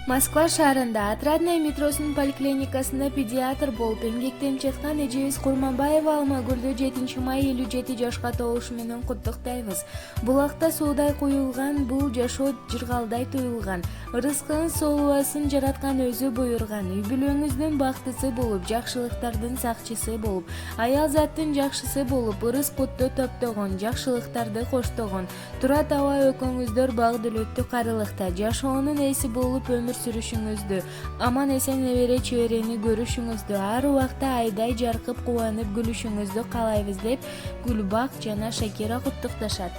Москва шаарында Отрадная метросунун поликлиникасында педиатр болуп эмгектенип жаткан эжебиз Курманбаева Алмагүлдү 7 май 57 жашка толушу менен куттуктайбыз. Булакта суудай куюлган, бул жашоо жыргалдай туюлган. Рызкынын соолубасын жараткан өзү буйрган. Үй бүлөңүздүн бактысы болуп, жакшылыктардын сакчысы болуп, аял заттын жакшысы болуп, ырыс кутту топтогон, жакшылыктарды коштогон. Тура таба экөөңүздөр бак дүлөттү карылыкта, жашоонун ээси болуп өмүр сүрүшүңүздү, аман эсен небере чөйрени көрүшүңүздү, ар убакта айдай жаркып кубанып күлүшүңүздү каалайбыз деп Гүлбак жана Шакира куттукташат.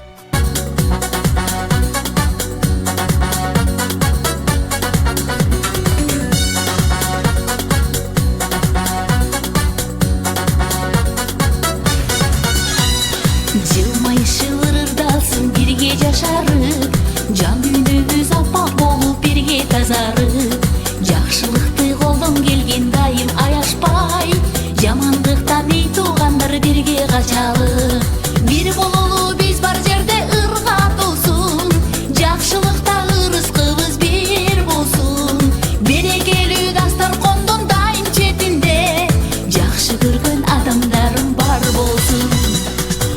Жылмайышы ырырдалсын бирге жашарып, жан дүйнөбүз аппак болуп бирге тазарып, жакшылыкты колдон келген дайым аяшпай, жамандыктан үй туугандар бирге качалы. Бир бололу биз бар жерде ыргатылсын, жакшылыкта ырыскыбыз бир болсун. Берекелүү дасторкондун дайым четинде, жакшы көргөн адамдарым бар болсун.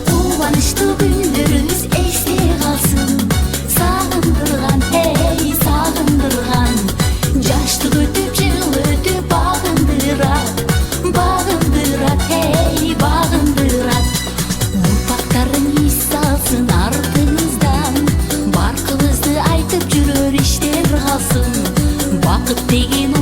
Кубанычтуу күндөрүбүз эсте калсын, сагындырган, эй сагындырган. Жашты өтүп жыл өтүп багындырат, багындырат, эй багындырат. Урпактарың эс алсын артыңыздан, баркыбызды айтып жүрөр иштер калсын. Бакыт деген